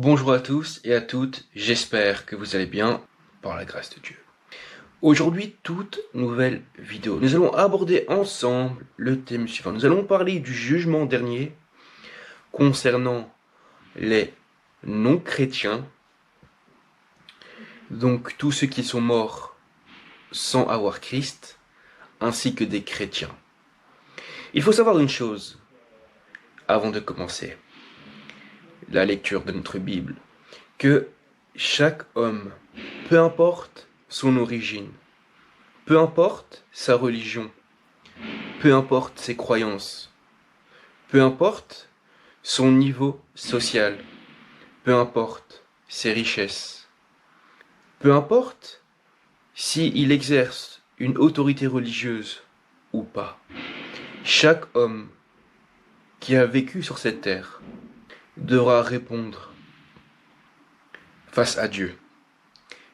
Bonjour à tous et à toutes, j'espère que vous allez bien par la grâce de Dieu. Aujourd'hui, toute nouvelle vidéo. Nous allons aborder ensemble le thème suivant. Nous allons parler du jugement dernier concernant les non-chrétiens, donc tous ceux qui sont morts sans avoir Christ, ainsi que des chrétiens. Il faut savoir une chose avant de commencer la lecture de notre Bible, que chaque homme, peu importe son origine, peu importe sa religion, peu importe ses croyances, peu importe son niveau social, peu importe ses richesses, peu importe s'il exerce une autorité religieuse ou pas, chaque homme qui a vécu sur cette terre devra répondre face à Dieu.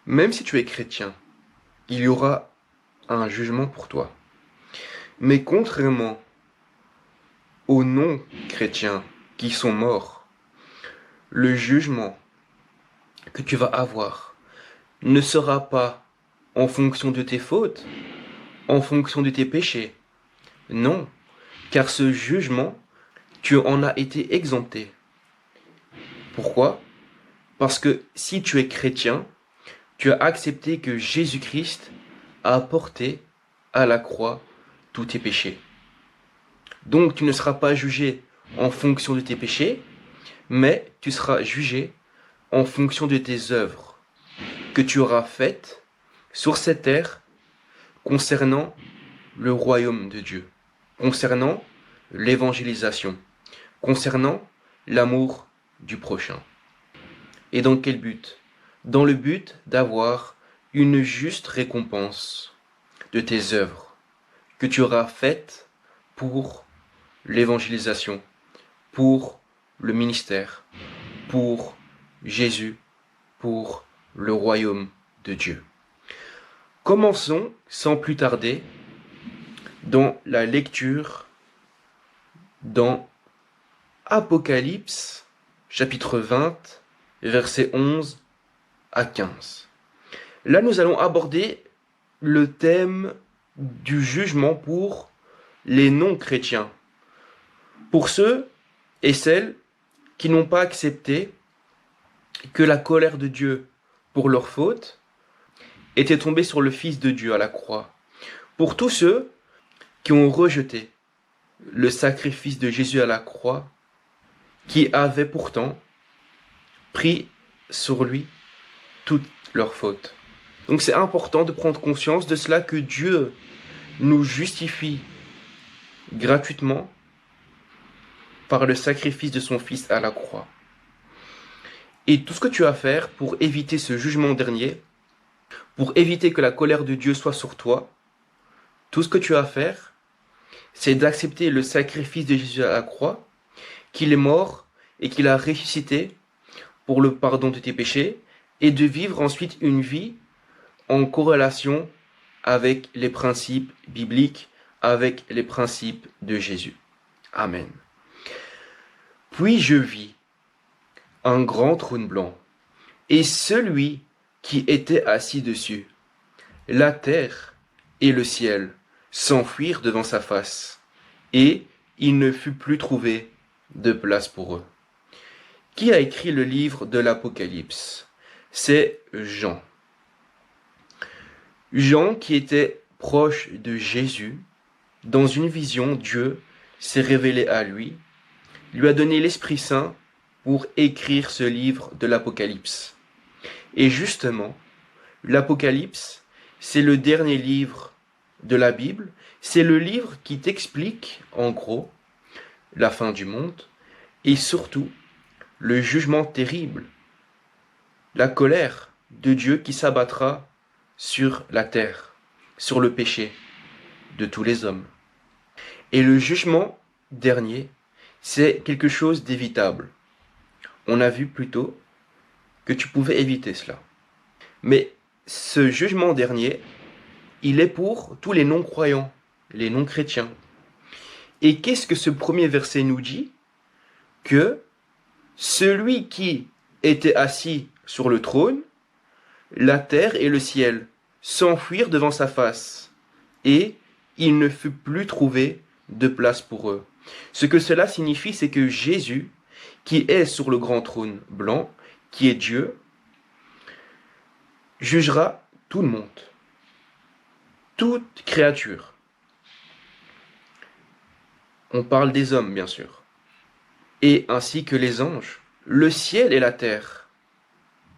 Même si tu es chrétien, il y aura un jugement pour toi. Mais contrairement aux non-chrétiens qui sont morts, le jugement que tu vas avoir ne sera pas en fonction de tes fautes, en fonction de tes péchés. Non, car ce jugement, tu en as été exempté. Pourquoi? Parce que si tu es chrétien, tu as accepté que Jésus-Christ a porté à la croix tous tes péchés. Donc tu ne seras pas jugé en fonction de tes péchés, mais tu seras jugé en fonction de tes œuvres que tu auras faites sur cette terre concernant le royaume de Dieu, concernant l'évangélisation, concernant l'amour du prochain. Et dans quel but? Dans le but d'avoir une juste récompense de tes œuvres que tu auras faites pour l'évangélisation, pour le ministère, pour Jésus, pour le royaume de Dieu. Commençons sans plus tarder dans la lecture dans Apocalypse, chapitre 20, versets 11 à 15. Là, nous allons aborder le thème du jugement pour les non-chrétiens, pour ceux et celles qui n'ont pas accepté que la colère de Dieu pour leurs fautes était tombée sur le Fils de Dieu à la croix, pour tous ceux qui ont rejeté le sacrifice de Jésus à la croix, qui avait pourtant pris sur lui toutes leurs fautes. Donc c'est important de prendre conscience de cela, que Dieu nous justifie gratuitement par le sacrifice de son Fils à la croix. Et tout ce que tu as à faire pour éviter ce jugement dernier, pour éviter que la colère de Dieu soit sur toi, tout ce que tu as à faire, c'est d'accepter le sacrifice de Jésus à la croix, qu'il est mort et qu'il a ressuscité pour le pardon de tes péchés, et de vivre ensuite une vie en corrélation avec les principes bibliques, avec les principes de Jésus. Amen. Puis je vis un grand trône blanc, et celui qui était assis dessus. La terre et le ciel s'enfuirent devant sa face, et il ne fut plus trouvé de place pour eux. Qui a écrit le livre de l'Apocalypse? C'est Jean. Jean, qui était proche de Jésus, dans une vision, Dieu s'est révélé à lui a donné l'Esprit Saint pour écrire ce livre de l'Apocalypse. Et justement, l'Apocalypse, c'est le dernier livre de la Bible, c'est le livre qui t'explique, en gros, la fin du monde, et surtout, le jugement terrible, la colère de Dieu qui s'abattra sur la terre, sur le péché de tous les hommes. Et le jugement dernier, c'est quelque chose d'évitable. On a vu plus tôt que tu pouvais éviter cela. Mais ce jugement dernier, il est pour tous les non-croyants, les non-chrétiens. Et qu'est-ce que ce premier verset nous dit? Que celui qui était assis sur le trône, la terre et le ciel s'enfuirent devant sa face, et il ne fut plus trouvé de place pour eux. Ce que cela signifie, c'est que Jésus, qui est sur le grand trône blanc, qui est Dieu, jugera tout le monde, toute créature. On parle des hommes, bien sûr, et ainsi que les anges, le ciel et la terre.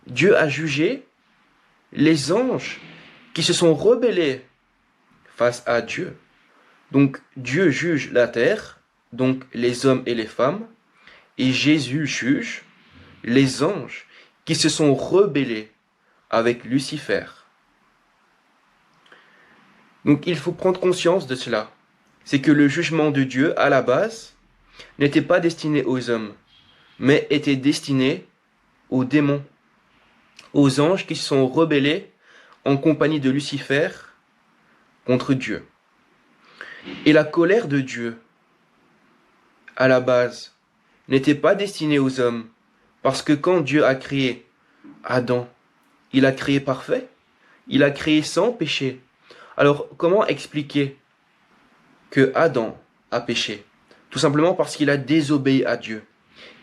Dieu a jugé les anges qui se sont rebellés face à Dieu. Donc Dieu juge la terre, donc les hommes et les femmes, et Jésus juge les anges qui se sont rebellés avec Lucifer. Donc il faut prendre conscience de cela. C'est que le jugement de Dieu, à la base, n'était pas destiné aux hommes, mais était destiné aux démons, aux anges qui se sont rebellés en compagnie de Lucifer contre Dieu. Et la colère de Dieu, à la base, n'était pas destinée aux hommes, parce que quand Dieu a créé Adam, il a créé parfait, il a créé sans péché. Alors comment expliquer que Adam a péché? Tout simplement parce qu'il a désobéi à Dieu.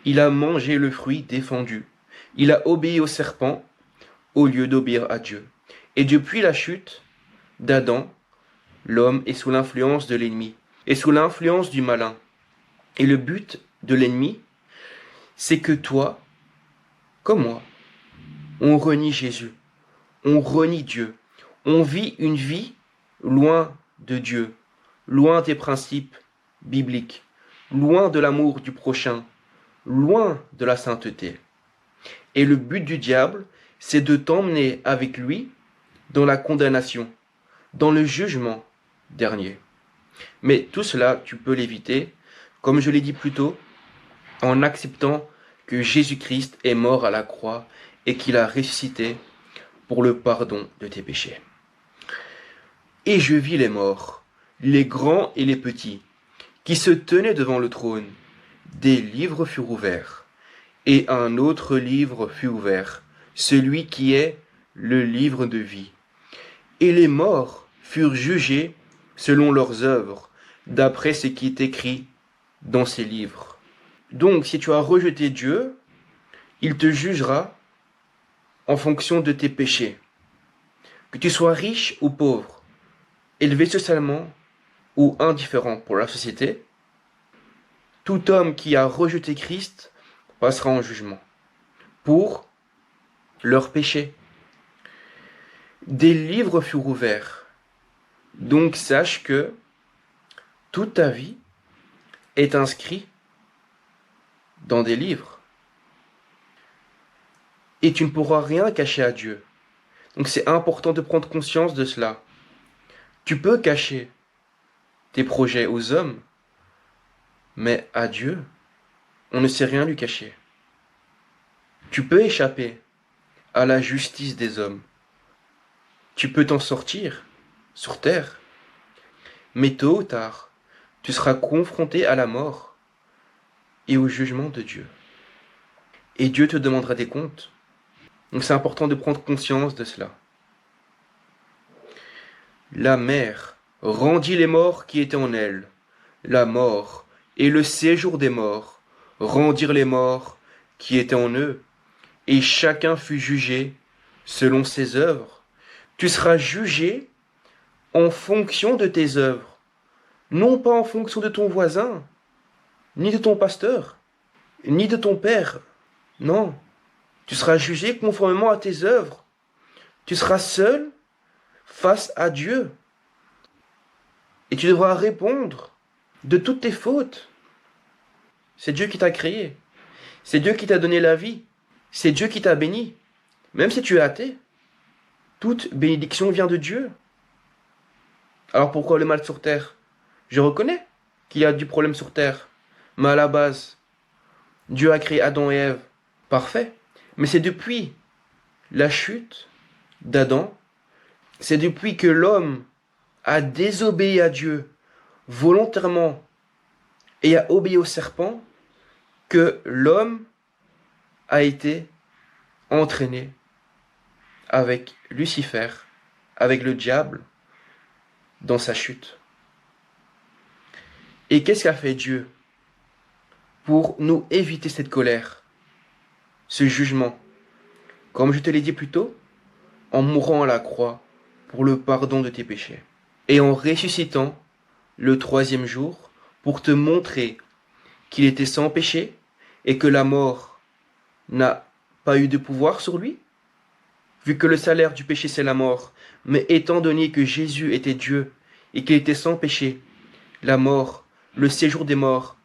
Il a mangé le fruit défendu. Il a obéi au serpent au lieu d'obéir à Dieu. Et depuis la chute d'Adam, l'homme est sous l'influence de l'ennemi, est sous l'influence du malin. Et le but de l'ennemi, c'est que toi, comme moi, on renie Jésus, on renie Dieu, on vit une vie loin de Dieu, loin des principes bibliques, loin de l'amour du prochain, loin de la sainteté. Et le but du diable, c'est de t'emmener avec lui dans la condamnation, dans le jugement dernier. Mais tout cela, tu peux l'éviter, comme je l'ai dit plus tôt, en acceptant que Jésus-Christ est mort à la croix et qu'il a ressuscité pour le pardon de tes péchés. Et je vis les morts, les grands et les petits, qui se tenaient devant le trône. Des livres furent ouverts, et un autre livre fut ouvert, celui qui est le livre de vie. Et les morts furent jugés selon leurs œuvres, d'après ce qui est écrit dans ces livres. Donc, si tu as rejeté Dieu, il te jugera en fonction de tes péchés. Que tu sois riche ou pauvre, élevé socialement ou indifférent pour la société, tout homme qui a rejeté Christ passera en jugement pour leurs péchés. Des livres furent ouverts. Donc sache que toute ta vie est inscrite dans des livres. Et tu ne pourras rien cacher à Dieu. Donc c'est important de prendre conscience de cela. Tu peux cacher tes projets aux hommes, mais à Dieu, on ne sait rien lui cacher. Tu peux échapper à la justice des hommes. Tu peux t'en sortir sur terre, mais tôt ou tard, tu seras confronté à la mort et au jugement de Dieu. Et Dieu te demandera des comptes. Donc c'est important de prendre conscience de cela. La mer rendit les morts qui étaient en elle. La mort et le séjour des morts rendirent les morts qui étaient en eux. Et chacun fut jugé selon ses œuvres. Tu seras jugé en fonction de tes œuvres, non pas en fonction de ton voisin, ni de ton pasteur, ni de ton père. Non, tu seras jugé conformément à tes œuvres. Tu seras seul face à Dieu. Et tu devras répondre de toutes tes fautes. C'est Dieu qui t'a créé. C'est Dieu qui t'a donné la vie. C'est Dieu qui t'a béni. Même si tu es athée, toute bénédiction vient de Dieu. Alors pourquoi le mal sur terre? Je reconnais qu'il y a du problème sur terre. Mais à la base, Dieu a créé Adam et Ève. Parfait. Mais c'est depuis la chute d'Adam, c'est depuis que l'homme a désobéi à Dieu volontairement et a obéi au serpent que l'homme a été entraîné avec Lucifer, avec le diable, dans sa chute. Et qu'est-ce qu'a fait Dieu pour nous éviter cette colère, ce jugement? Comme je te l'ai dit plus tôt, en mourant à la croix pour le pardon de tes péchés et en ressuscitant le troisième jour pour te montrer qu'il était sans péché et que la mort n'a pas eu de pouvoir sur lui, vu que le salaire du péché c'est la mort, mais étant donné que Jésus était Dieu et qu'il était sans péché, la mort, le séjour des morts,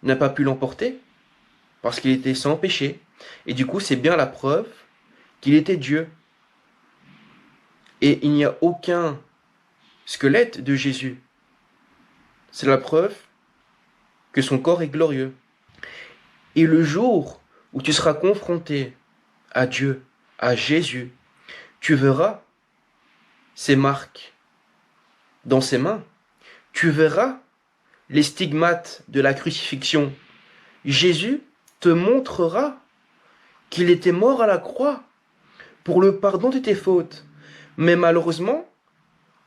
n'a pas pu l'emporter parce qu'il était sans péché, et du coup c'est bien la preuve qu'il était Dieu. Et il n'y a aucun squelette de Jésus. C'est la preuve que son corps est glorieux. Et le jour où tu seras confronté à Dieu, à Jésus, tu verras ses marques dans ses mains. Tu verras les stigmates de la crucifixion. Jésus te montrera qu'il était mort à la croix pour le pardon de tes fautes. Mais malheureusement,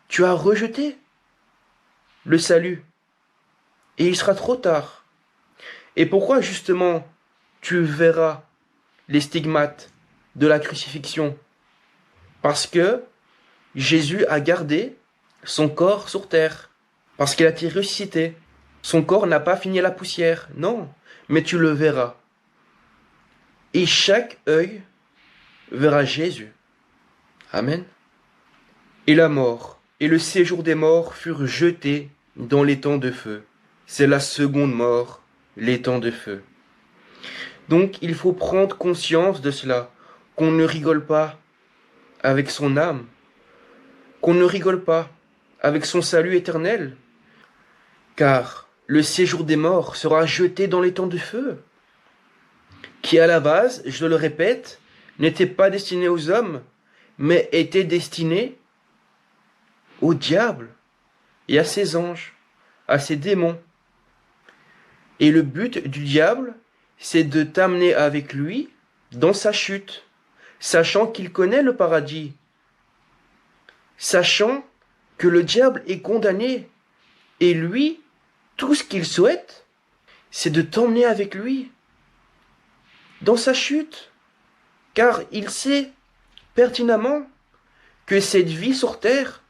tu as rejeté le salut. Et il sera trop tard. Et pourquoi justement tu verras les stigmates de la crucifixion? Parce que Jésus a gardé son corps sur terre. Parce qu'il a été ressuscité. Son corps n'a pas fini à la poussière. Non, mais tu le verras. Et chaque œil verra Jésus. Amen. Et la mort et le séjour des morts furent jetés dans l'étang de feu. C'est la seconde mort, l'étang de feu. Donc il faut prendre conscience de cela, qu'on ne rigole pas avec son âme, qu'on ne rigole pas avec son salut éternel, car le séjour des morts sera jeté dans l'étang de feu, qui à la base, je le répète, n'était pas destiné aux hommes, mais était destiné au diable et à ses anges, à ses démons. Et le but du diable, c'est de t'amener avec lui dans sa chute, sachant qu'il connaît le paradis, sachant que le diable est condamné, et lui, tout ce qu'il souhaite, c'est de t'emmener avec lui dans sa chute, car il sait pertinemment que cette vie sur terre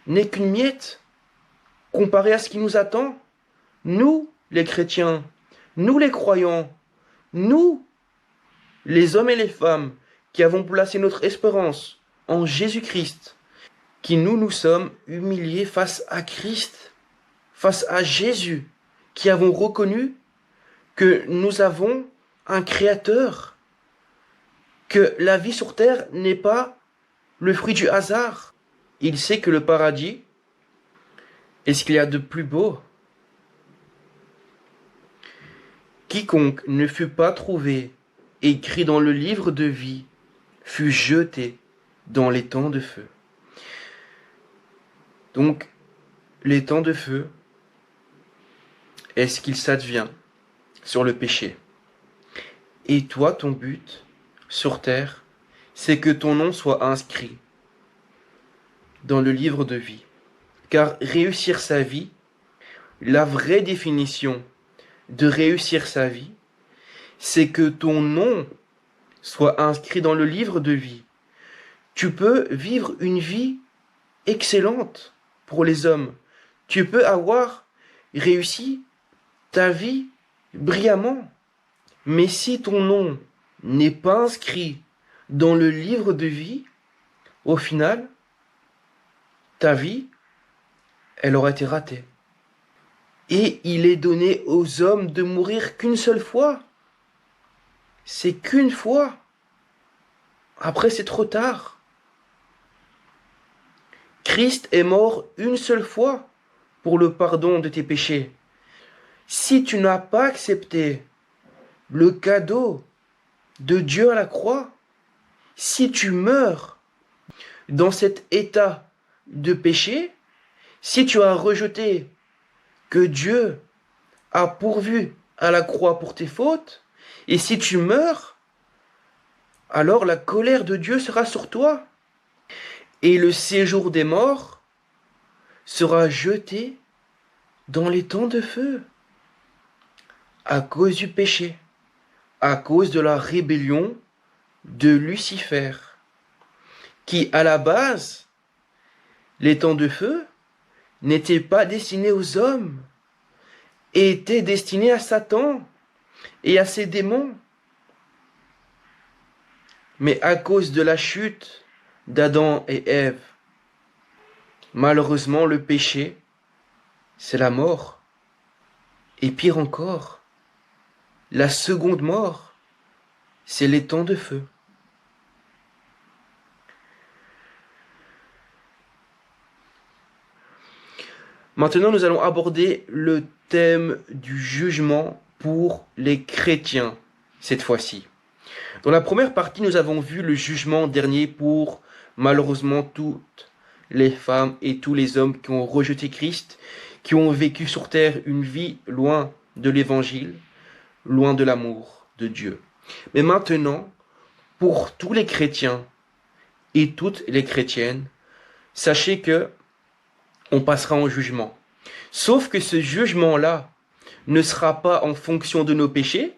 n'est qu'une miette comparée à ce qui nous attend. Nous, les chrétiens, nous les croyants, nous, les hommes et les femmes qui avons placé notre espérance en Jésus-Christ, qui nous sommes humiliés face à Christ, face à Jésus, qui avons reconnu que nous avons un Créateur, que la vie sur terre n'est pas le fruit du hasard. Il sait que le paradis est ce qu'il y a de plus beau. Quiconque ne fut pas trouvé écrit dans le livre de vie fut jeté dans l'étang de feu. Donc, l'étang de feu est ce qu'il s'advient sur le péché. Et toi, ton but sur terre, c'est que ton nom soit inscrit dans le livre de vie. Car réussir sa vie, la vraie définition de réussir sa vie, c'est que ton nom soit inscrit dans le livre de vie. Tu peux vivre une vie excellente pour les hommes. Tu peux avoir réussi ta vie brillamment. Mais si ton nom n'est pas inscrit dans le livre de vie, au final, ta vie, elle aura été ratée. Et il est donné aux hommes de mourir qu'une seule fois. C'est qu'une fois. Après, c'est trop tard. Christ est mort une seule fois pour le pardon de tes péchés. Si tu n'as pas accepté le cadeau de Dieu à la croix, si tu meurs dans cet état de péché, si tu as rejeté que Dieu a pourvu à la croix pour tes fautes, et si tu meurs alors la colère de Dieu sera sur toi, et le séjour des morts sera jeté dans les temps de feu, à cause du péché, à cause de la rébellion de Lucifer, qui à la base, les temps de feu n'étaient pas destinés aux hommes, et étaient destinés à Satan et à ses démons. Mais à cause de la chute d'Adam et Ève, malheureusement le péché, c'est la mort. Et pire encore, la seconde mort, c'est les temps de feu. Maintenant, nous allons aborder le thème du jugement pour les chrétiens, cette fois-ci. Dans la première partie, nous avons vu le jugement dernier pour, malheureusement, toutes les femmes et tous les hommes qui ont rejeté Christ, qui ont vécu sur terre une vie loin de l'évangile, loin de l'amour de Dieu. Mais maintenant, pour tous les chrétiens et toutes les chrétiennes, sachez que on passera en jugement. Sauf que ce jugement-là ne sera pas en fonction de nos péchés,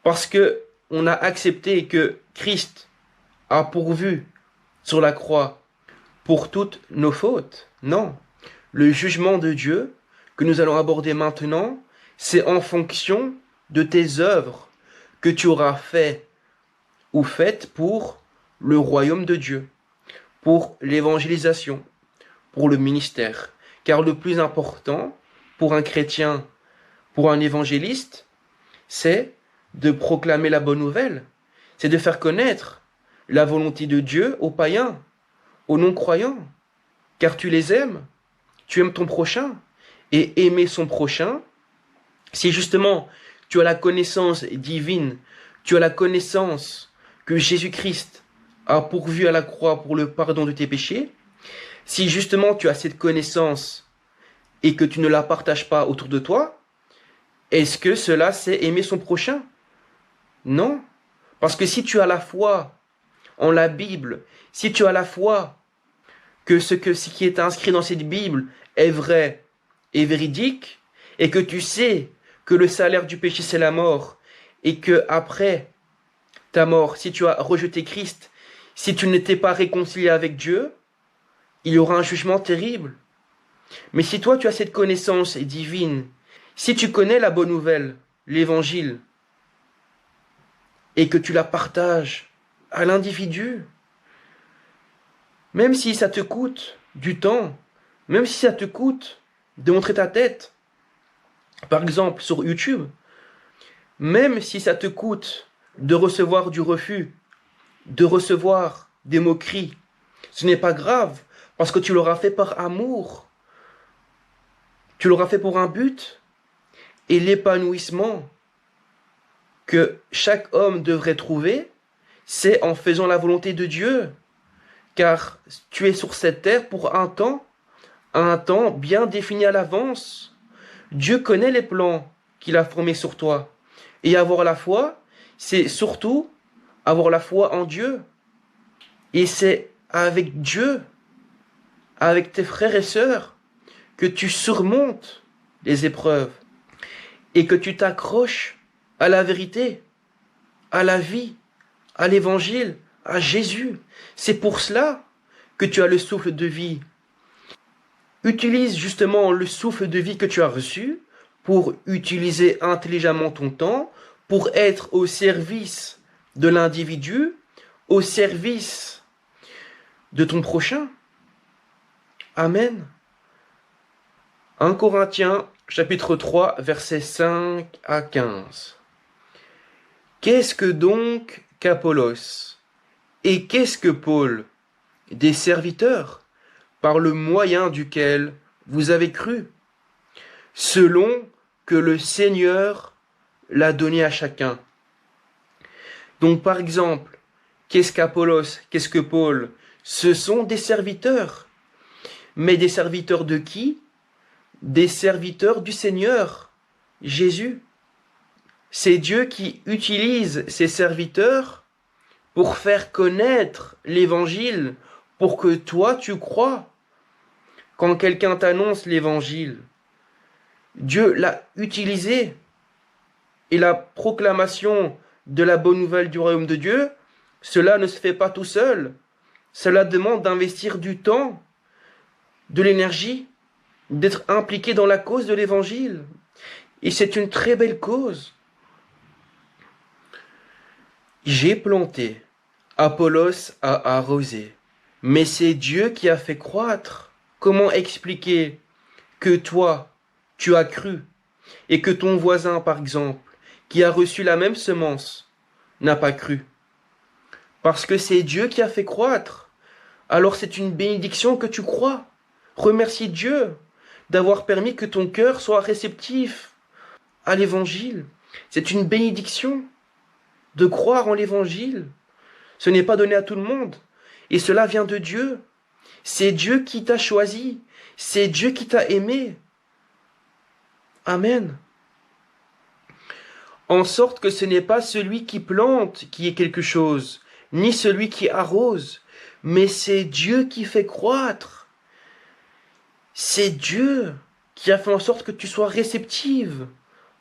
parce que on a accepté que Christ a pourvu sur la croix pour toutes nos fautes. Non. Le jugement de Dieu que nous allons aborder maintenant, c'est en fonction de tes œuvres que tu auras fait ou faites pour le royaume de Dieu, pour l'évangélisation, pour le ministère. Car le plus important pour un chrétien, pour un évangéliste, c'est de proclamer la bonne nouvelle. C'est de faire connaître la volonté de Dieu aux païens, aux non-croyants. Car tu les aimes, tu aimes ton prochain. Et aimer son prochain, si justement tu as la connaissance divine, tu as la connaissance que Jésus-Christ a pourvu à la croix pour le pardon de tes péchés, si justement tu as cette connaissance et que tu ne la partages pas autour de toi, est-ce que cela c'est aimer son prochain? Non. Parce que si tu as la foi en la Bible, si tu as la foi que ce qui est inscrit dans cette Bible est vrai et véridique, et que tu sais que le salaire du péché c'est la mort, et que après ta mort, si tu as rejeté Christ, si tu n'étais pas réconcilié avec Dieu, il y aura un jugement terrible. Mais si toi tu as cette connaissance divine, si tu connais la bonne nouvelle, l'évangile, et que tu la partages à l'individu, même si ça te coûte du temps, même si ça te coûte de montrer ta tête, par exemple sur YouTube, même si ça te coûte de recevoir du refus, de recevoir des moqueries, ce n'est pas grave, parce que tu l'auras fait par amour. Tu l'auras fait pour un but. Et l'épanouissement que chaque homme devrait trouver, c'est en faisant la volonté de Dieu. Car tu es sur cette terre pour un temps bien défini à l'avance. Dieu connaît les plans qu'il a formés sur toi. Et avoir la foi, c'est surtout avoir la foi en Dieu. Et c'est avec Dieu, avec tes frères et sœurs, que tu surmontes les épreuves et que tu t'accroches à la vérité, à la vie, à l'évangile, à Jésus. C'est pour cela que tu as le souffle de vie. Utilise justement le souffle de vie que tu as reçu pour utiliser intelligemment ton temps, pour être au service de l'individu, au service de ton prochain. Amen. 1 Corinthiens, chapitre 3, versets 5 à 15. Qu'est-ce que donc qu'Apollos? Et qu'est-ce que Paul? Des serviteurs, par le moyen duquel vous avez cru, selon que le Seigneur l'a donné à chacun. Donc par exemple, qu'est-ce qu'Apollos? Qu'est-ce que Paul? Ce sont des serviteurs. Mais des serviteurs de qui? Des serviteurs du Seigneur, Jésus. C'est Dieu qui utilise ses serviteurs pour faire connaître l'évangile, pour que toi tu crois. Quand quelqu'un t'annonce l'évangile, Dieu l'a utilisé. Et la proclamation de la bonne nouvelle du royaume de Dieu, cela ne se fait pas tout seul. Cela demande d'investir du temps, de l'énergie, d'être impliqué dans la cause de l'évangile. Et c'est une très belle cause. J'ai planté, Apollos a arrosé, mais c'est Dieu qui a fait croître. Comment expliquer que toi, tu as cru, et que ton voisin, par exemple, qui a reçu la même semence, n'a pas cru? Parce que c'est Dieu qui a fait croître. Alors c'est une bénédiction que tu crois. Remercie Dieu d'avoir permis que ton cœur soit réceptif à l'évangile. C'est une bénédiction de croire en l'évangile. Ce n'est pas donné à tout le monde. Et cela vient de Dieu. C'est Dieu qui t'a choisi. C'est Dieu qui t'a aimé. Amen. En sorte que ce n'est pas celui qui plante qui est quelque chose, ni celui qui arrose, mais c'est Dieu qui fait croître. C'est Dieu qui a fait en sorte que tu sois réceptive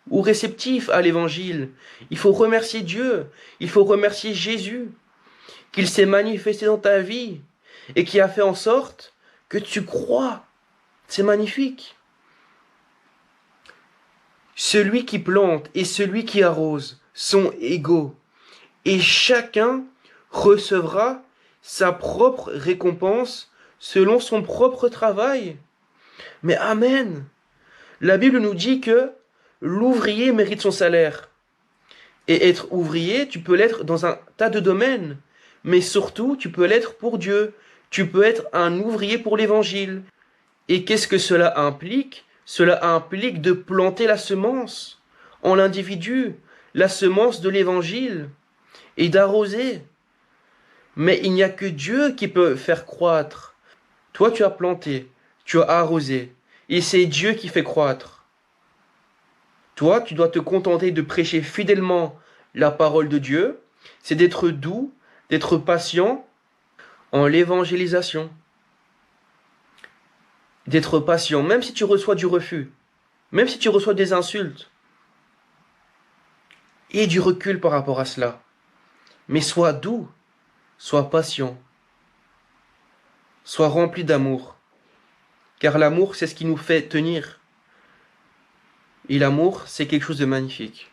ou réceptif à l'évangile. Il faut remercier Dieu, il faut remercier Jésus, qu'il s'est manifesté dans ta vie et qui a fait en sorte que tu crois. C'est magnifique. Celui qui plante et celui qui arrose sont égaux, et chacun recevra sa propre récompense selon son propre travail. Mais amen. La Bible nous dit que l'ouvrier mérite son salaire. Et être ouvrier, tu peux l'être dans un tas de domaines, mais surtout, tu peux l'être pour Dieu. Tu peux être un ouvrier pour l'Évangile. Et qu'est-ce que cela implique? Cela implique de planter la semence en l'individu, la semence de l'Évangile, et d'arroser. Mais il n'y a que Dieu qui peut faire croître. Toi, tu as planté, tu as arrosé, et c'est Dieu qui fait croître. Toi, tu dois te contenter de prêcher fidèlement la parole de Dieu, c'est d'être doux, d'être patient en l'évangélisation. D'être patient, même si tu reçois du refus, même si tu reçois des insultes, et du recul par rapport à cela. Mais sois doux, sois patient, sois rempli d'amour, car l'amour, c'est ce qui nous fait tenir. Et l'amour, c'est quelque chose de magnifique.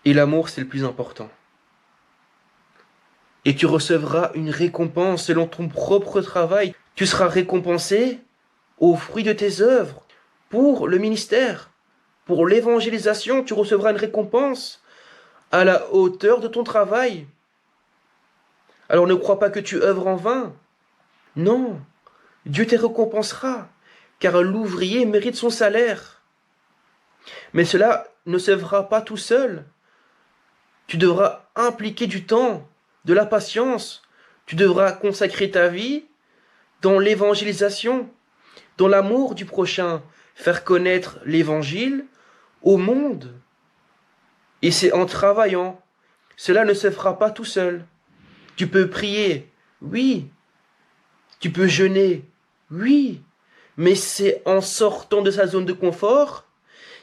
Et l'amour, c'est le plus important. Et tu recevras une récompense selon ton propre travail. Tu seras récompensé au fruit de tes œuvres, pour le ministère, pour l'évangélisation. Tu recevras une récompense à la hauteur de ton travail. Alors ne crois pas que tu œuvres en vain. Non, Dieu te récompensera, car l'ouvrier mérite son salaire. Mais cela ne se fera pas tout seul. Tu devras impliquer du temps, de la patience. Tu devras consacrer ta vie dans l'évangélisation, dans l'amour du prochain, faire connaître l'évangile au monde. Et c'est en travaillant. Cela ne se fera pas tout seul. Tu peux prier, oui. Tu peux jeûner, oui. Mais c'est en sortant de sa zone de confort,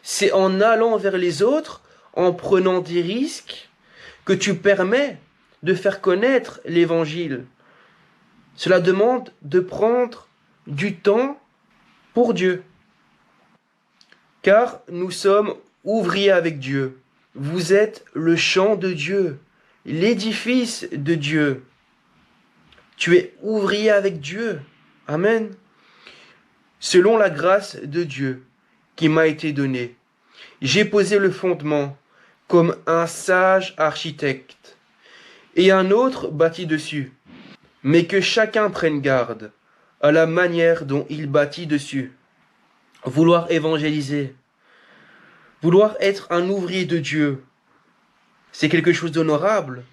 c'est en allant vers les autres, en prenant des risques, que tu permets de faire connaître l'évangile. Cela demande de prendre du temps pour Dieu. Car nous sommes ouvriers avec Dieu. Vous êtes le champ de Dieu, l'édifice de Dieu. Tu es ouvrier avec Dieu. Amen. Selon la grâce de Dieu qui m'a été donnée, j'ai posé le fondement comme un sage architecte, et un autre bâtit dessus. Mais que chacun prenne garde à la manière dont il bâtit dessus. Vouloir évangéliser, vouloir être un ouvrier de Dieu, c'est quelque chose d'honorable,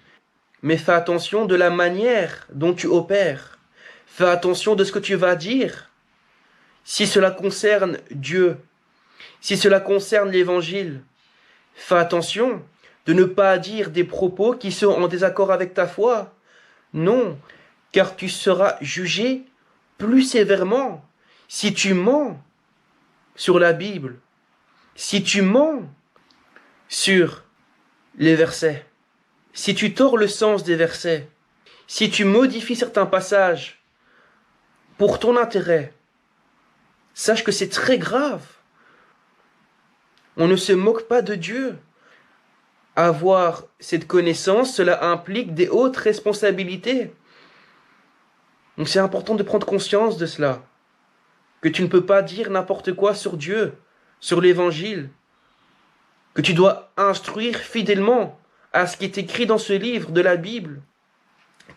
mais fais attention de la manière dont tu opères. Fais attention de ce que tu vas dire. Si cela concerne Dieu, si cela concerne l'Évangile, fais attention, de ne pas dire des propos qui sont en désaccord avec ta foi. Non, car tu seras jugé plus sévèrement si tu mens sur la Bible, si tu mens sur les versets, si tu tords le sens des versets, si tu modifies certains passages pour ton intérêt. Sache que c'est très grave. On ne se moque pas de Dieu. Avoir cette connaissance, cela implique des hautes responsabilités. Donc c'est important de prendre conscience de cela. Que tu ne peux pas dire n'importe quoi sur Dieu, sur l'Évangile. Que tu dois instruire fidèlement à ce qui est écrit dans ce livre de la Bible.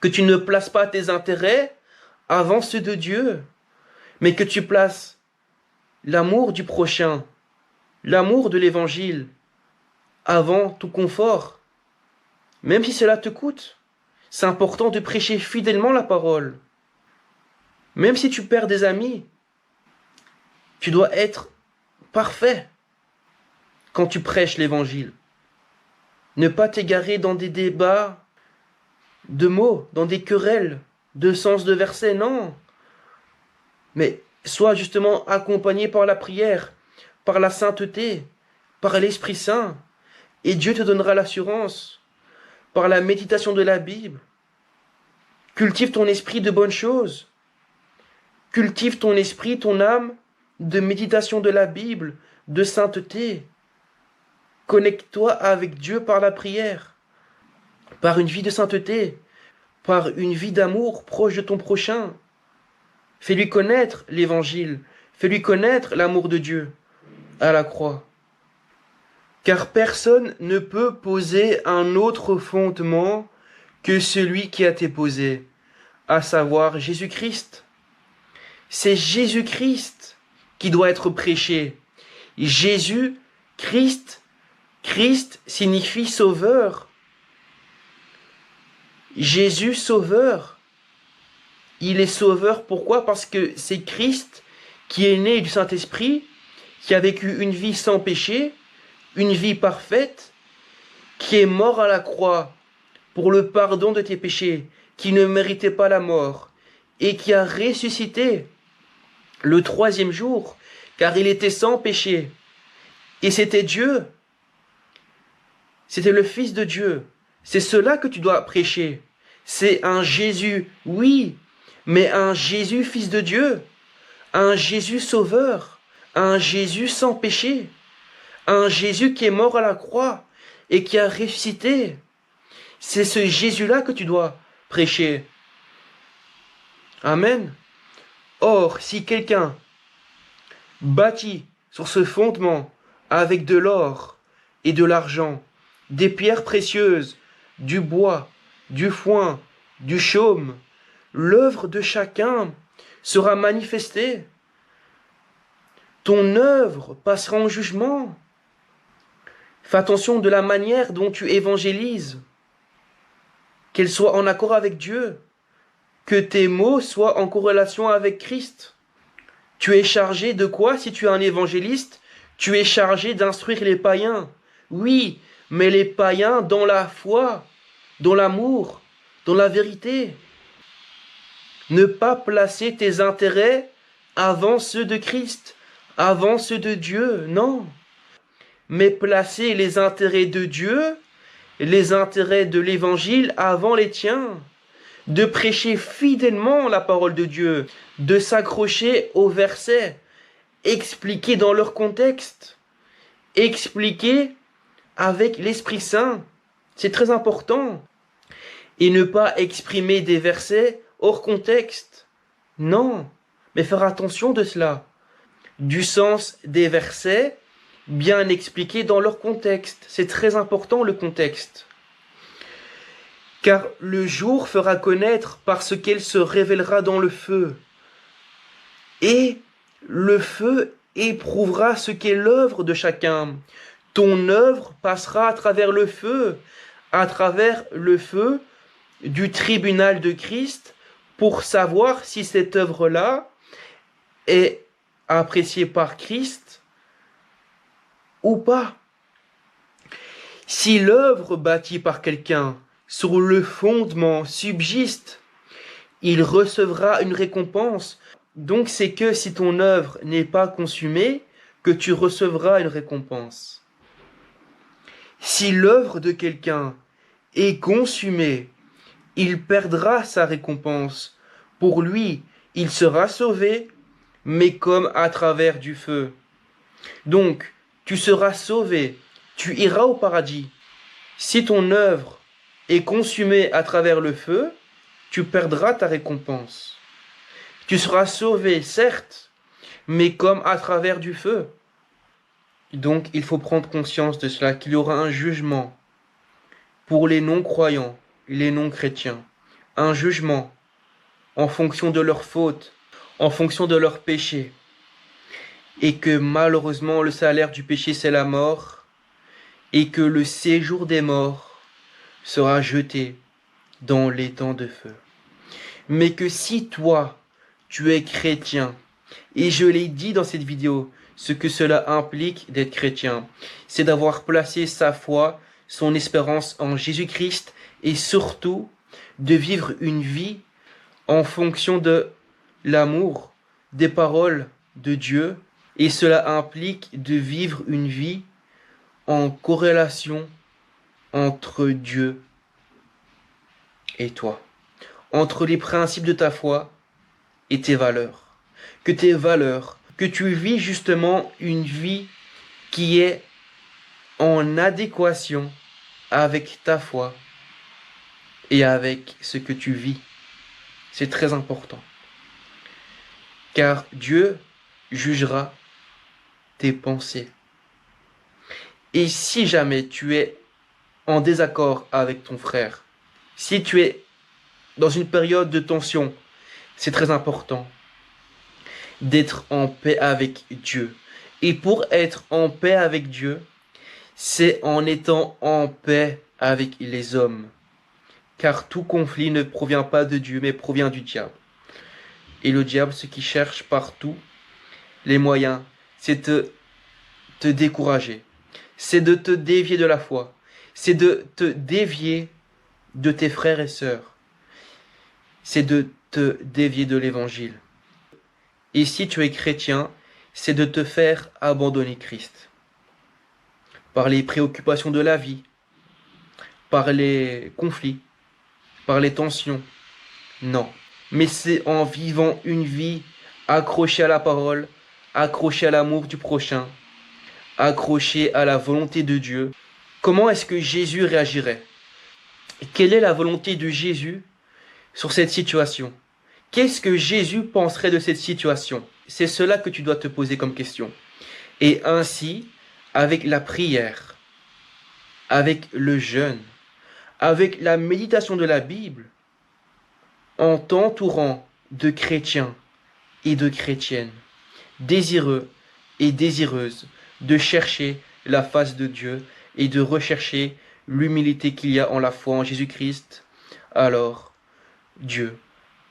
Que tu ne places pas tes intérêts avant ceux de Dieu, mais que tu places l'amour du prochain, l'amour de l'Évangile, avant tout confort, même si cela te coûte. C'est important de prêcher fidèlement la parole. Même si tu perds des amis, tu dois être parfait quand tu prêches l'Évangile. Ne pas t'égarer dans des débats de mots, dans des querelles, de sens de versets, non. Mais sois justement accompagné par la prière, par la sainteté, par l'Esprit Saint, et Dieu te donnera l'assurance, par la méditation de la Bible. Cultive ton esprit de bonnes choses. Cultive ton esprit, ton âme, de méditation de la Bible, de sainteté. Connecte-toi avec Dieu par la prière, par une vie de sainteté, par une vie d'amour proche de ton prochain. Fais-lui connaître l'Évangile, fais-lui connaître l'amour de Dieu à la croix. Car personne ne peut poser un autre fondement que celui qui a été posé, à savoir Jésus-Christ. C'est Jésus-Christ qui doit être prêché. Jésus-Christ, Christ signifie sauveur. Jésus sauveur. Il est sauveur, pourquoi? Parce que c'est Christ qui est né du Saint-Esprit, qui a vécu une vie sans péché, une vie parfaite, qui est mort à la croix pour le pardon de tes péchés, qui ne méritait pas la mort, et qui a ressuscité le 3e jour, car il était sans péché. Et c'était Dieu. C'était le Fils de Dieu. C'est cela que tu dois prêcher. C'est un Jésus, oui, mais un Jésus Fils de Dieu, un Jésus sauveur, un Jésus sans péché, un Jésus qui est mort à la croix et qui a ressuscité. C'est ce Jésus-là que tu dois prêcher. Amen. Or, si quelqu'un bâtit sur ce fondement avec de l'or et de l'argent, des pierres précieuses, du bois, du foin, du chaume, l'œuvre de chacun sera manifestée. Ton œuvre passera en jugement. Fais attention de la manière dont tu évangélises, qu'elle soit en accord avec Dieu, que tes mots soient en corrélation avec Christ. Tu es chargé de quoi si tu es un évangéliste? Tu es chargé d'instruire les païens. Oui, mais les païens dans la foi, dans l'amour, dans la vérité. Ne pas placer tes intérêts avant ceux de Christ, avant ceux de Dieu, non. Mais placer les intérêts de Dieu, les intérêts de l'Évangile avant les tiens. De prêcher fidèlement la parole de Dieu, de s'accrocher aux versets, expliquer dans leur contexte, expliquer avec l'Esprit Saint. C'est très important. Et ne pas exprimer des versets hors contexte. Non, mais faire attention de cela. Du sens des versets, bien expliqués dans leur contexte. C'est très important le contexte. Car le jour fera connaître parce qu'elle se révélera dans le feu. Et le feu éprouvera ce qu'est l'œuvre de chacun. Ton œuvre passera à travers le feu du tribunal de Christ, pour savoir si cette œuvre-là est appréciée par Christ ou pas. Si l'œuvre bâtie par quelqu'un sur le fondement subsiste, il recevra une récompense. Donc c'est que si ton œuvre n'est pas consumée, que tu recevras une récompense. Si l'œuvre de quelqu'un est consumée, il perdra sa récompense. Pour lui, il sera sauvé, mais comme à travers du feu. Donc, tu seras sauvé, tu iras au paradis. Si ton œuvre est consumée à travers le feu, tu perdras ta récompense. Tu seras sauvé, certes, mais comme à travers du feu. Donc, il faut prendre conscience de cela, qu'il y aura un jugement pour les non-croyants, les non-chrétiens. Un jugement en fonction de leurs fautes, en fonction de leurs péchés. Et que malheureusement, le salaire du péché, c'est la mort. Et que le séjour des morts sera jeté dans les temps de feu. Mais que si toi, tu es chrétien, et je l'ai dit dans cette vidéo, ce que cela implique d'être chrétien, c'est d'avoir placé sa foi, son espérance en Jésus-Christ, et surtout de vivre une vie en fonction de l'amour, des paroles de Dieu, et cela implique de vivre une vie en corrélation entre Dieu et toi, entre les principes de ta foi et tes valeurs. Que tes valeurs, que tu vis justement une vie qui est en adéquation avec ta foi et avec ce que tu vis. C'est très important. Car Dieu jugera tes pensées. Et si jamais tu es en désaccord avec ton frère, si tu es dans une période de tension, c'est très important d'être en paix avec Dieu. Et pour être en paix avec Dieu, c'est en étant en paix avec les hommes. Car tout conflit ne provient pas de Dieu, mais provient du diable. Et le diable, ce qui cherche partout, les moyens, c'est de te décourager. C'est de te dévier de la foi. C'est de te dévier de tes frères et sœurs. C'est de te dévier de l'évangile. Et si tu es chrétien, c'est de te faire abandonner Christ. Par les préoccupations de la vie, par les conflits, par les tensions. Non. Mais c'est en vivant une vie accrochée à la parole, accrochée à l'amour du prochain, accrochée à la volonté de Dieu. Comment est-ce que Jésus réagirait? Quelle est la volonté de Jésus sur cette situation? Qu'est-ce que Jésus penserait de cette situation? C'est cela que tu dois te poser comme question. Et ainsi, avec la prière, avec le jeûne, avec la méditation de la Bible, en t'entourant de chrétiens et de chrétiennes, désireux et désireuses de chercher la face de Dieu et de rechercher l'humilité qu'il y a en la foi en Jésus-Christ, alors Dieu,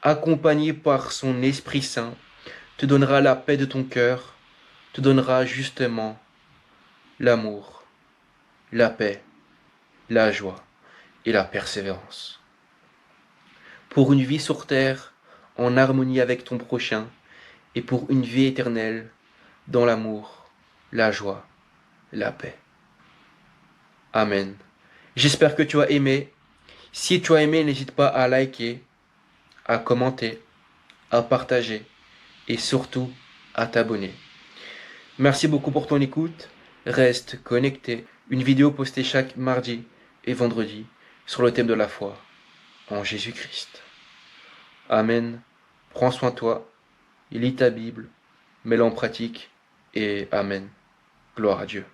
accompagné par son Esprit Saint, te donnera la paix de ton cœur, te donnera justement l'amour, la paix, la joie et la persévérance. Pour une vie sur terre, en harmonie avec ton prochain, et pour une vie éternelle, dans l'amour, la joie, la paix. Amen. J'espère que tu as aimé. Si tu as aimé, n'hésite pas à liker, à commenter, à partager et surtout à t'abonner. Merci beaucoup pour ton écoute. Reste connecté. Une vidéo postée chaque mardi et vendredi sur le thème de la foi en Jésus-Christ. Amen. Prends soin de toi. Lis ta Bible. Mets-la en pratique. Et Amen. Gloire à Dieu.